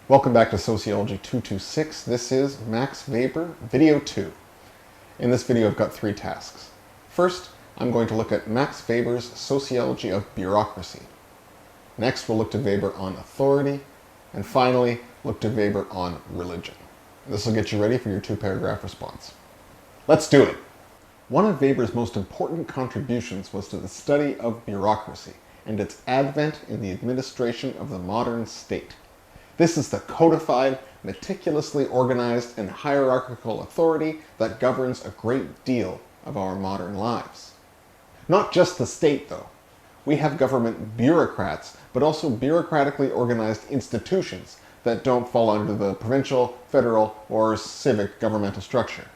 Welcome back to Sociology 226. This is Max Weber, video 2. In this video I've got 3 tasks. First, I'm going to look at Max Weber's Sociology of Bureaucracy. Next, we'll look to Weber on authority. And finally, look to Weber on religion. This will get you ready for your 2-paragraph response. Let's do it! One of Weber's most important contributions was to the study of bureaucracy and its advent in the administration of the modern state. This is the codified, meticulously organized, and hierarchical authority that governs a great deal of our modern lives. Not just the state, though. We have government bureaucrats, but also bureaucratically organized institutions that don't fall under the provincial, federal, or civic governmental structure.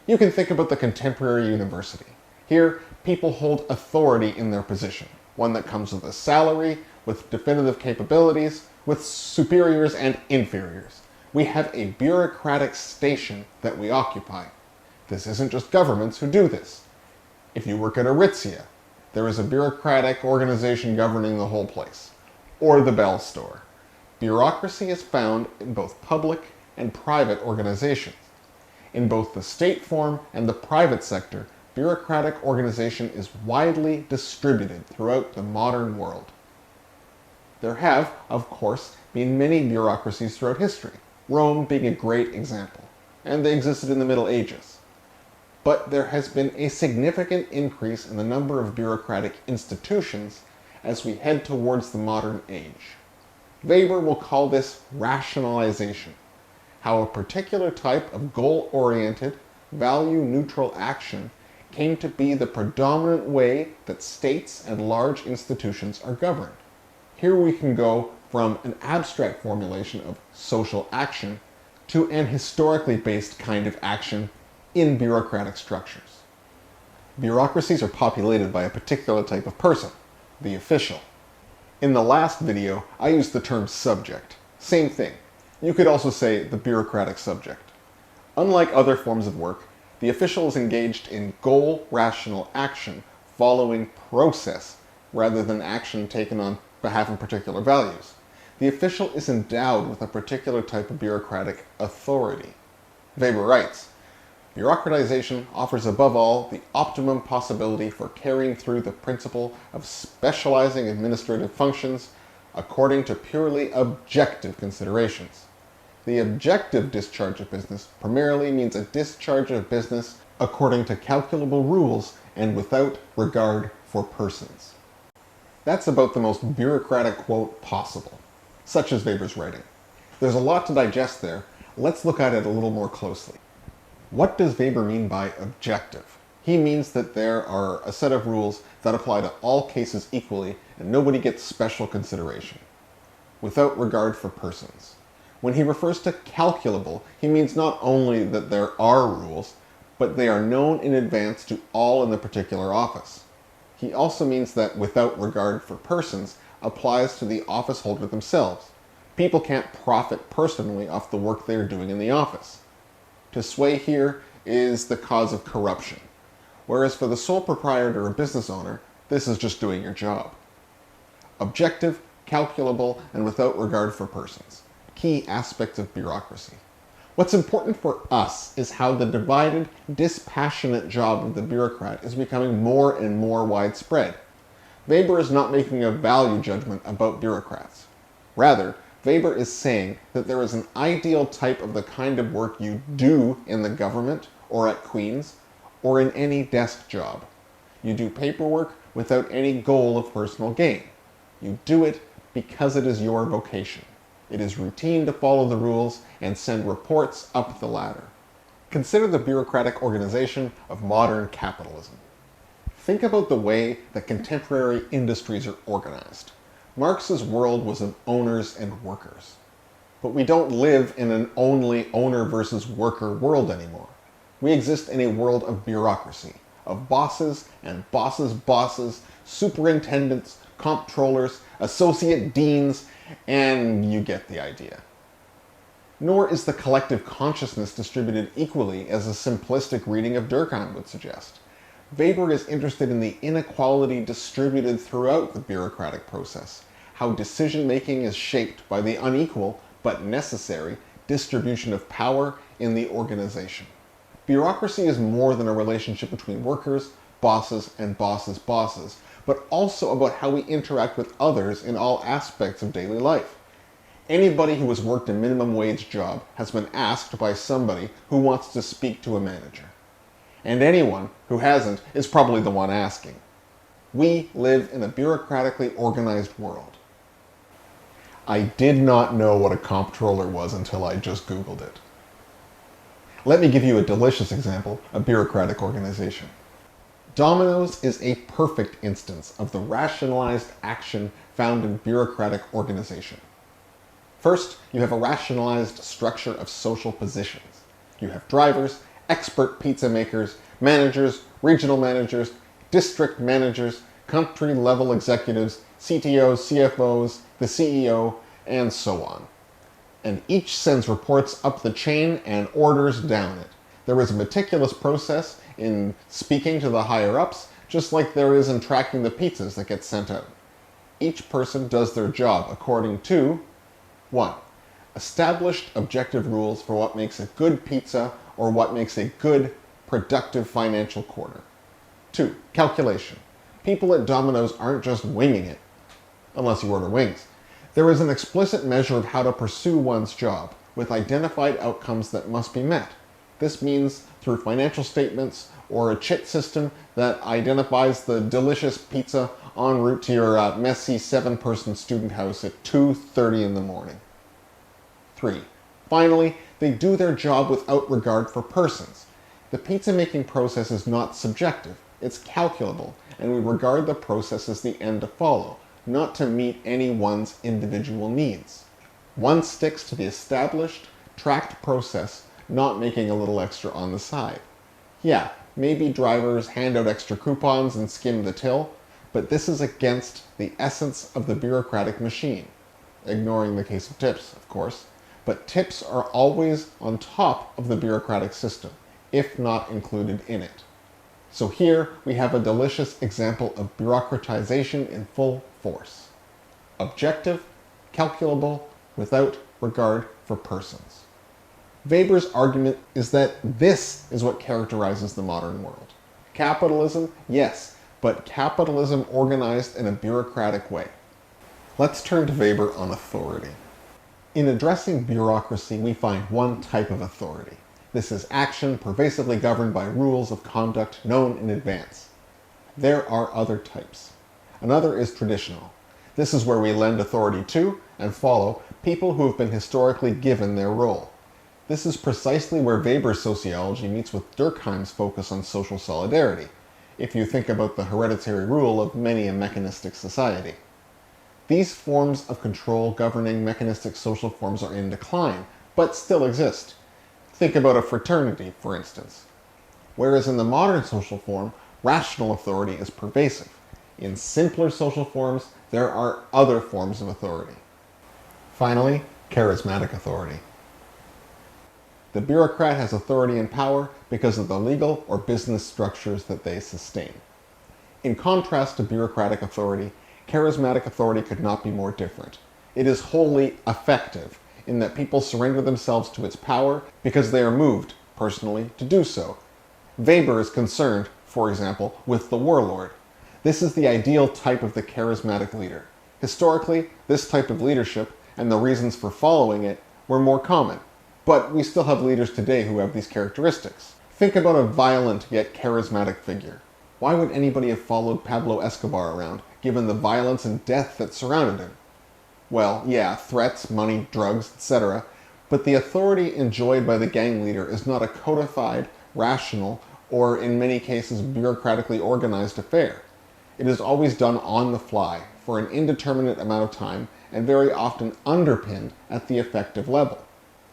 You can think about the contemporary university. Here, people hold authority in their position, one that comes with a salary, with definitive capabilities, with superiors and inferiors. We have a bureaucratic station that we occupy. This isn't just governments who do this. If you work at Aritzia, there is a bureaucratic organization governing the whole place. Or the Bell Store. Bureaucracy is found in both public and private organizations. In both the state form and the private sector, bureaucratic organization is widely distributed throughout the modern world. There have, of course, been many bureaucracies throughout history, Rome being a great example, and they existed in the Middle Ages. But there has been a significant increase in the number of bureaucratic institutions as we head towards the modern age. Weber will call this rationalization, how a particular type of goal-oriented, value-neutral action came to be the predominant way that states and large institutions are governed. Here we can go from an abstract formulation of social action to an historically based kind of action in bureaucratic structures. Bureaucracies are populated by a particular type of person, the official. In the last video, I used the term subject. Same thing. You could also say the bureaucratic subject. Unlike other forms of work, the official is engaged in goal-rational action following process rather than action taken on behalf of particular values. The official is endowed with a particular type of bureaucratic authority. Weber writes, bureaucratization offers above all the optimum possibility for carrying through the principle of specializing administrative functions according to purely objective considerations. The objective discharge of business primarily means a discharge of business according to calculable rules and without regard for persons. That's about the most bureaucratic quote possible, such as Weber's writing. There's a lot to digest there. Let's look at it a little more closely. What does Weber mean by objective? He means that there are a set of rules that apply to all cases equally and nobody gets special consideration, without regard for persons. When he refers to calculable, he means not only that there are rules, but they are known in advance to all in the particular office. He also means that without regard for persons applies to the office holder themselves. People can't profit personally off the work they are doing in the office. To sway here is the cause of corruption, whereas for the sole proprietor or business owner, this is just doing your job. Objective, calculable, and without regard for persons. Key aspects of bureaucracy. What's important for us is how the divided, dispassionate job of the bureaucrat is becoming more and more widespread. Weber is not making a value judgment about bureaucrats. Rather, Weber is saying that there is an ideal type of the kind of work you do in the government, or at Queen's, or in any desk job. You do paperwork without any goal of personal gain. You do it because it is your vocation. It is routine to follow the rules and send reports up the ladder. Consider the bureaucratic organization of modern capitalism. Think about the way that contemporary industries are organized. Marx's world was of owners and workers. But we don't live in an only owner versus worker world anymore. We exist in a world of bureaucracy, of bosses and bosses' bosses, superintendents, comptrollers, associate deans, and you get the idea. Nor is the collective consciousness distributed equally as a simplistic reading of Durkheim would suggest. Weber is interested in the inequality distributed throughout the bureaucratic process, how decision-making is shaped by the unequal but necessary, distribution of power in the organization. Bureaucracy is more than a relationship between workers, bosses, and bosses' bosses, but also about how we interact with others in all aspects of daily life. Anybody who has worked a minimum wage job has been asked by somebody who wants to speak to a manager. And anyone who hasn't is probably the one asking. We live in a bureaucratically organized world. I did not know what a comptroller was until I just Googled it. Let me give you a delicious example of bureaucratic organization. Domino's is a perfect instance of the rationalized action found in bureaucratic organization. First, you have a rationalized structure of social positions. You have drivers, expert pizza makers, managers, regional managers, district managers, country-level executives, CTOs, CFOs, the CEO, and so on. And each sends reports up the chain and orders down it. There is a meticulous process in speaking to the higher-ups, just like there is in tracking the pizzas that get sent out. Each person does their job according to 1. Established objective rules for what makes a good pizza or what makes a good, productive financial quarter. 2. Calculation. People at Domino's aren't just winging it, unless you order wings. There is an explicit measure of how to pursue one's job, with identified outcomes that must be met. This means through financial statements or a chit system that identifies the delicious pizza en route to your messy 7-person student house at 2:30 in the morning. 3. Finally, they do their job without regard for persons. The pizza-making process is not subjective, it's calculable, and we regard the process as the end to follow, not to meet anyone's individual needs. One sticks to the established, tracked process, not making a little extra on the side. Yeah, maybe drivers hand out extra coupons and skim the till, but this is against the essence of the bureaucratic machine. Ignoring the case of tips, of course, but tips are always on top of the bureaucratic system, if not included in it. So here we have a delicious example of bureaucratization in full force. Objective, calculable, without regard for persons. Weber's argument is that this is what characterizes the modern world. Capitalism, yes, but capitalism organized in a bureaucratic way. Let's turn to Weber on authority. In addressing bureaucracy, we find one type of authority. This is action pervasively governed by rules of conduct known in advance. There are other types. Another is traditional. This is where we lend authority to and follow people who have been historically given their role. This is precisely where Weber's sociology meets with Durkheim's focus on social solidarity, if you think about the hereditary rule of many a mechanistic society. These forms of control governing mechanistic social forms are in decline, but still exist. Think about a fraternity, for instance. Whereas in the modern social form, rational authority is pervasive. In simpler social forms, there are other forms of authority. Finally, charismatic authority. The bureaucrat has authority and power because of the legal or business structures that they sustain. In contrast to bureaucratic authority, charismatic authority could not be more different. It is wholly effective in that people surrender themselves to its power because they are moved, personally, to do so. Weber is concerned, for example, with the warlord. This is the ideal type of the charismatic leader. Historically, this type of leadership and the reasons for following it were more common, but we still have leaders today who have these characteristics. Think about a violent yet charismatic figure. Why would anybody have followed Pablo Escobar around, given the violence and death that surrounded him? Well, yeah, threats, money, drugs, etc., but the authority enjoyed by the gang leader is not a codified, rational, or in many cases bureaucratically organized affair. It is always done on the fly, for an indeterminate amount of time, and very often underpinned at the effective level.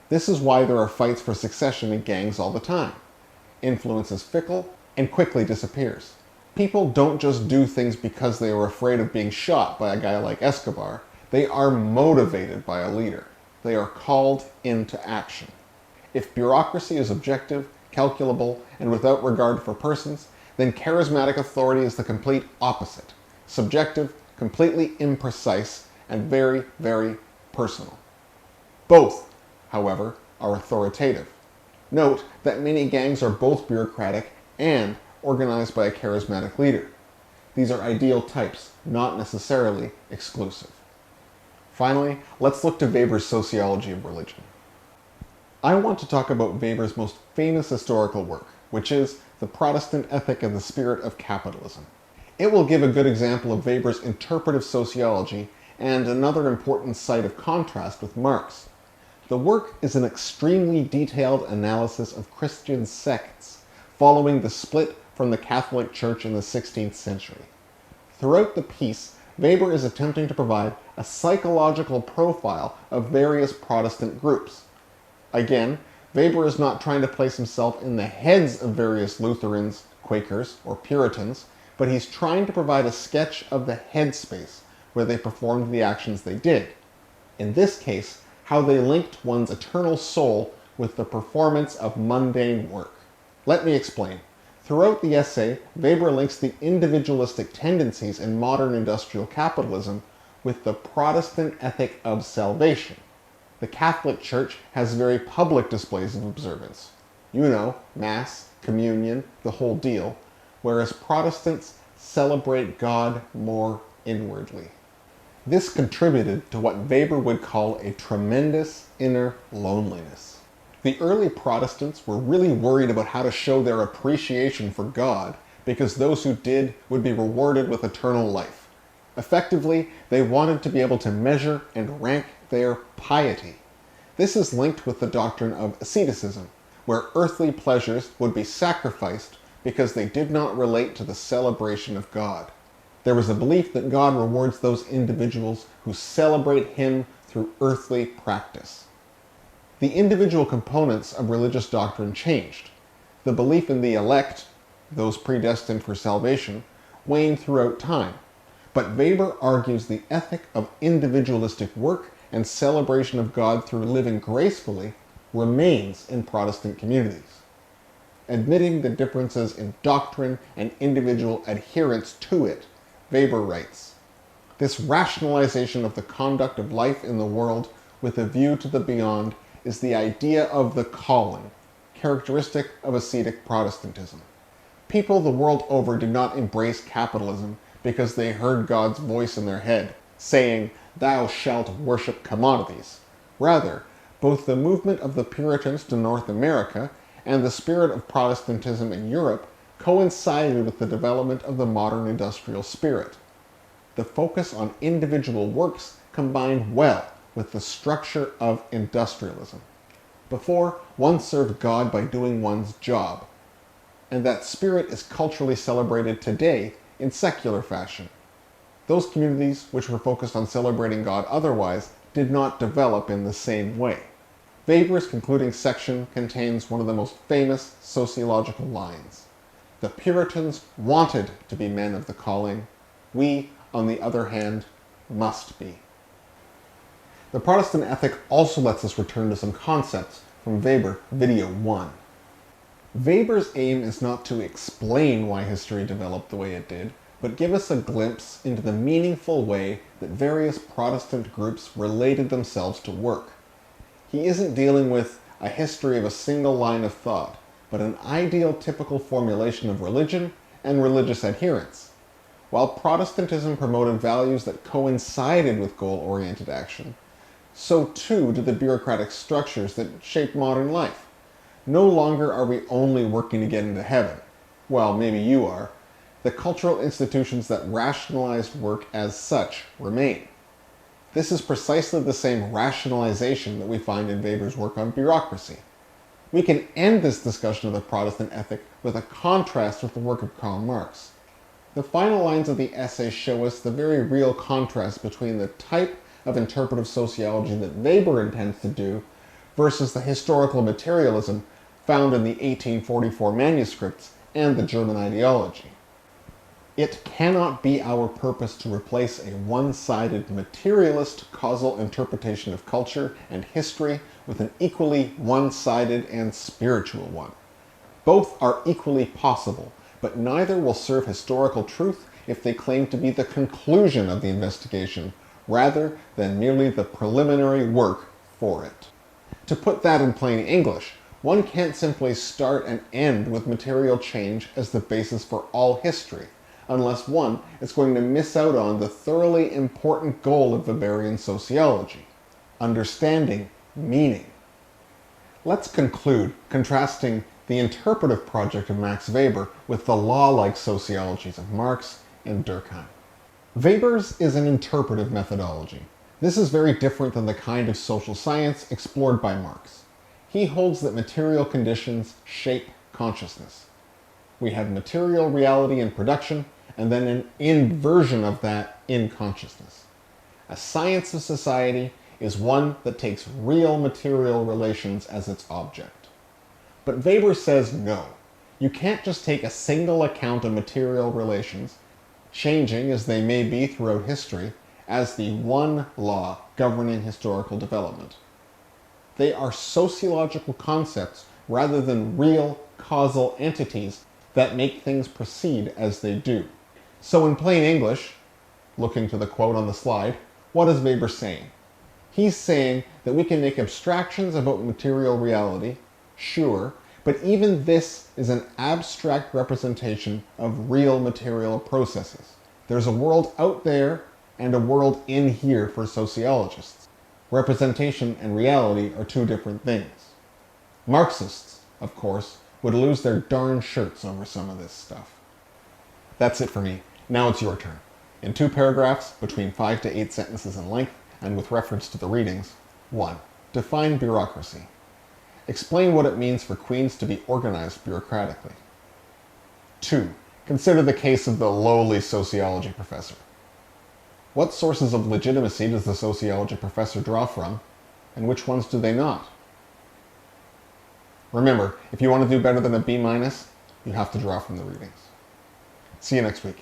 This is why there are fights for succession in gangs all the time. Influence is fickle and quickly disappears. People don't just do things because they are afraid of being shot by a guy like Escobar. They are motivated by a leader. They are called into action. If bureaucracy is objective, calculable, and without regard for persons, then charismatic authority is the complete opposite. Subjective, completely imprecise, and very, very personal. Both, however, are authoritative. Note that many gangs are both bureaucratic and organized by a charismatic leader. These are ideal types, not necessarily exclusive. Finally, let's look to Weber's Sociology of Religion. I want to talk about Weber's most famous historical work, which is The Protestant Ethic and the Spirit of Capitalism. It will give a good example of Weber's interpretive sociology and another important site of contrast with Marx. The work is an extremely detailed analysis of Christian sects following the split from the Catholic Church in the 16th century. Throughout the piece, Weber is attempting to provide a psychological profile of various Protestant groups. Again, Weber is not trying to place himself in the heads of various Lutherans, Quakers, or Puritans, but he's trying to provide a sketch of the headspace where they performed the actions they did. In this case, how they linked one's eternal soul with the performance of mundane work. Let me explain. Throughout the essay, Weber links the individualistic tendencies in modern industrial capitalism with the Protestant ethic of salvation. The Catholic Church has very public displays of observance. You know, Mass, Communion, the whole deal, whereas Protestants celebrate God more inwardly. This contributed to what Weber would call a tremendous inner loneliness. The early Protestants were really worried about how to show their appreciation for God because those who did would be rewarded with eternal life. Effectively, they wanted to be able to measure and rank their piety. This is linked with the doctrine of asceticism, where earthly pleasures would be sacrificed because they did not relate to the celebration of God. There was a belief that God rewards those individuals who celebrate Him through earthly practice. The individual components of religious doctrine changed. The belief in the elect, those predestined for salvation, waned throughout time. But Weber argues the ethic of individualistic work and celebration of God through living gracefully remains in Protestant communities. Admitting the differences in doctrine and individual adherence to it, Weber writes, "This rationalization of the conduct of life in the world with a view to the beyond is the idea of the calling, characteristic of ascetic Protestantism. People the world over did not embrace capitalism because they heard God's voice in their head, saying, 'Thou shalt worship commodities.' Rather, both the movement of the Puritans to North America and the spirit of Protestantism in Europe coincided with the development of the modern industrial spirit. The focus on individual works combined well with the structure of industrialism. Before, one served God by doing one's job, and that spirit is culturally celebrated today in secular fashion. Those communities which were focused on celebrating God otherwise did not develop in the same way." Weber's concluding section contains one of the most famous sociological lines. "The Puritans wanted to be men of the calling. We, on the other hand, must be." The Protestant ethic also lets us return to some concepts from Weber, Video 1. Weber's aim is not to explain why history developed the way it did, but give us a glimpse into the meaningful way that various Protestant groups related themselves to work. He isn't dealing with a history of a single line of thought, but an ideal typical formulation of religion and religious adherence. While Protestantism promoted values that coincided with goal-oriented action, so too did the bureaucratic structures that shape modern life. No longer are we only working to get into heaven. Well, maybe you are. The cultural institutions that rationalized work as such remain. This is precisely the same rationalization that we find in Weber's work on bureaucracy. We can end this discussion of the Protestant ethic with a contrast with the work of Karl Marx. The final lines of the essay show us the very real contrast between the type of interpretive sociology that Weber intends to do versus the historical materialism found in the 1844 manuscripts and the German ideology. It cannot be our purpose to replace a one-sided materialist causal interpretation of culture and history with an equally one-sided and spiritual one. Both are equally possible, but neither will serve historical truth if they claim to be the conclusion of the investigation, rather than merely the preliminary work for it. To put that in plain English, one can't simply start and end with material change as the basis for all history, unless one is going to miss out on the thoroughly important goal of Weberian sociology: understanding meaning. Let's conclude contrasting the interpretive project of Max Weber with the law-like sociologies of Marx and Durkheim. Weber's is an interpretive methodology. This is very different than the kind of social science explored by Marx. He holds that material conditions shape consciousness. We have material reality in production, and then an inversion of that in consciousness. A science of society is one that takes real material relations as its object. But Weber says no. You can't just take a single account of material relations, changing as they may be throughout history, as the one law governing historical development. They are sociological concepts rather than real causal entities that make things proceed as they do. So in plain English, looking to the quote on the slide, what is Weber saying? He's saying that we can make abstractions about material reality, sure, but even this is an abstract representation of real material processes. There's a world out there and a world in here for sociologists. Representation and reality are two different things. Marxists, of course, would lose their darn shirts over some of this stuff. That's it for me. Now it's your turn. In 2 paragraphs, between 5 to 8 sentences in length, and with reference to the readings. 1. Define bureaucracy. Explain what it means for queens to be organized bureaucratically. 2. Consider the case of the lowly sociology professor. What sources of legitimacy does the sociology professor draw from, and which ones do they not? Remember, if you want to do better than a B-, you have to draw from the readings. See you next week.